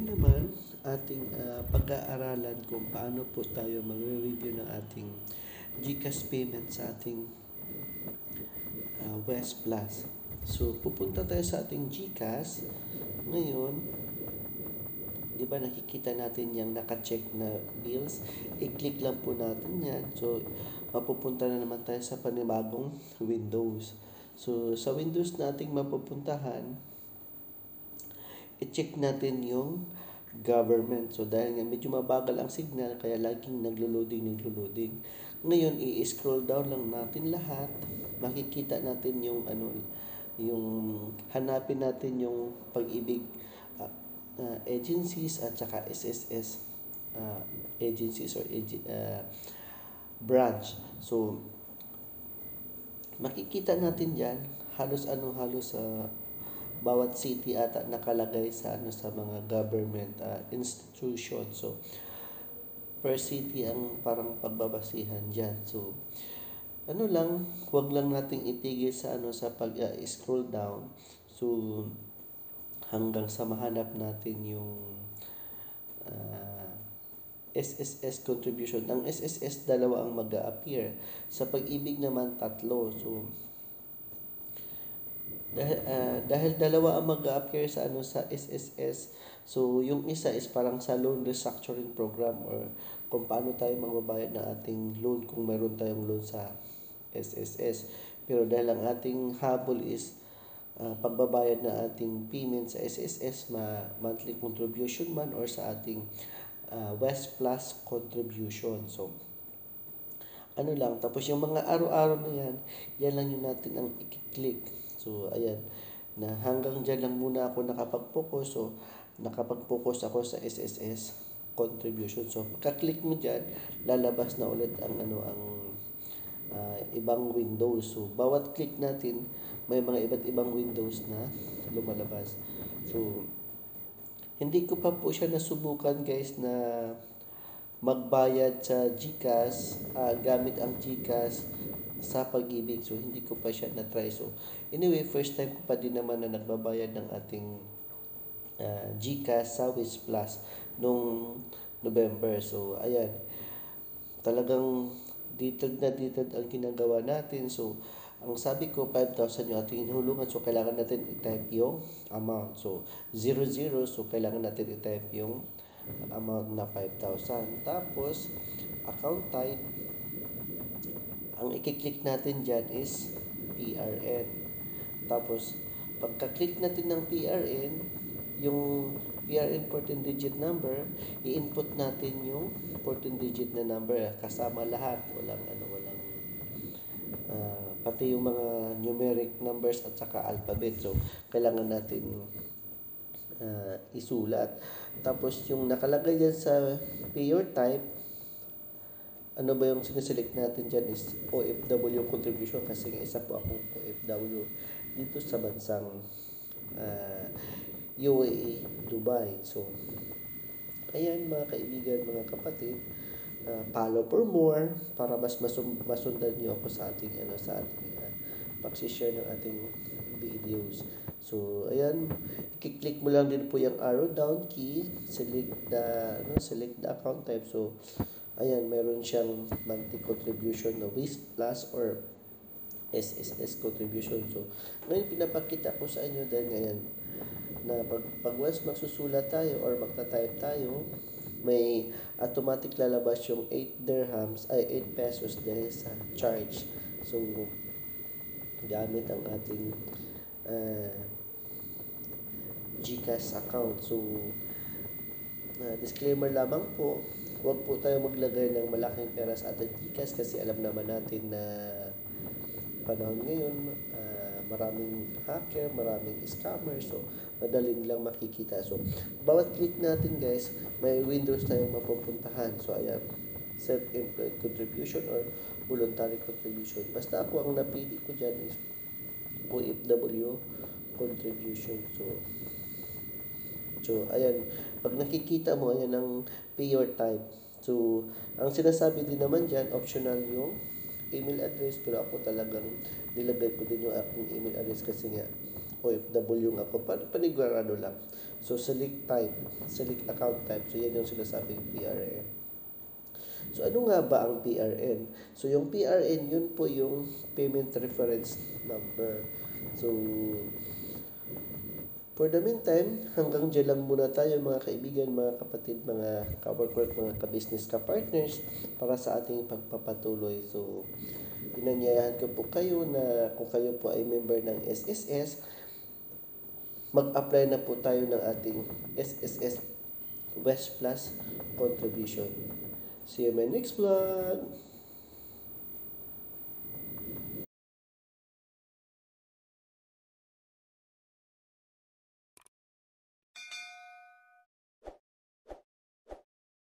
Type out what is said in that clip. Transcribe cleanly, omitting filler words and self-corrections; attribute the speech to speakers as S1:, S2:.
S1: Ngayon naman, ating pag-aaralan kung paano po tayo magre-review ng ating GCash payment sa ating West Plus. So, pupunta tayo sa ating GCash. Ngayon, di ba nakikita natin yung naka-check na bills? I-click lang po natin yan. So, mapupunta na naman tayo sa panibagong Windows. So, sa Windows nating mapupuntahan, i-check natin yung government. So, dahil nga medyo mabagal ang signal, kaya laging naglo-loading. Ngayon, i-scroll down lang natin lahat. Makikita natin yung yung hanapin natin yung Pag-ibig agencies at saka SSS agencies or branch. So, makikita natin diyan halos bawat city ata nakalagay sa sa mga government institution. So, per city ang parang pagbabasihan diyan. So, wag lang nating itigil sa sa pag-scroll down. So, hanggang sa mahanap natin yung SSS contribution. Ang SSS dalawa ang mag-a-appear. Sa Pag-ibig naman tatlo. So, dahil dalawa ang mag-a-appear sa sa SSS, so yung isa is parang sa loan restructuring program or kung paano tayo magbabayad ng ating loan kung meron tayong loan sa SSS. Pero dahil ang ating habol is pagbabayad ng ating payment sa SSS, monthly contribution man or sa ating West Plus contribution. So, tapos yung mga araw-araw na yan lang yung natin ang i-click. So, ayan, na hanggang dyan lang muna ako nakapag-focus. So, nakapag-focus ako sa SSS contribution. So, pagka-click mo dyan, lalabas na ulit ang ibang windows. So, bawat click natin, may mga iba't ibang windows na lumalabas. So, hindi ko pa po siya nasubukan guys na magbayad sa GCash gamit ang GCash sa Pag-ibig. So, hindi ko pa siya na-try. So, anyway, first time ko pa din naman na nagbabayad ng ating GCash sa Wish Plus nung November. So, ayan. Talagang detailed ang ginagawa natin. So, ang sabi ko, 5,000 yung ating hinulungan. So, kailangan natin i-type yung amount. So, 00. So, kailangan natin i-type yung amount na 5,000. Tapos, account type, ang i-click natin dyan is PRN. Tapos, pagka-click natin ng PRN, yung PRN 14-digit number, i-input natin yung 14-digit na number kasama lahat. Walang pati yung mga numeric numbers at saka alphabet. So, kailangan natin isulat. Tapos, yung nakalagay dyan sa payer type, ano ba yung siniselect natin dyan is OFW contribution kasi isa po akong OFW dito sa bansang UAE, Dubai. So, ayan mga kaibigan, mga kapatid, follow for more para mas masundan niyo ako sa ating pag-share ng ating videos. So, ayan, i-click mo lang din po yung arrow down key, select the account type. So, ayan, meron siyang monthly contribution na Wish Plus or SSS contribution. So, ngayon pinapakita ko sa inyo dahil ngayon na pag once magsusulat tayo or magta-type tayo, may automatic lalabas yung 8 pesos dahil sa charge. So, gamit ang ating GCash account. So, disclaimer lamang po, huwag po tayo maglagay ng malaking pera sa ating GCash kasi alam naman natin na panahon ngayon, maraming hacker, maraming scammer. So, madali nilang makikita. So, bawat click natin guys, may windows tayong mapupuntahan. So, ayan, self-employed contribution or voluntary contribution. Basta ako ang napili ko dyan is OFW contribution. So, ayan, pag nakikita mo, ayan ang payer type. So, ang sinasabi din naman dyan, optional yung email address, pero ako talagang nilagay ko din yung aking email address kasi nga OFW ako, panigurado lang. So, select account type. So, yan yung sinasabing PRN. So, ano nga ba ang PRN? So, yung PRN, yun po yung Payment Reference Number. So, for the meantime, hanggang dyan lang muna tayo mga kaibigan, mga kapatid, mga ka-work, mga ka-business, ka-partners para sa ating pagpapatuloy. So, inanyayahan ko po kayo na kung kayo po ay member ng SSS, mag-apply na po tayo ng ating SSS West Plus contribution. See you in my next vlog!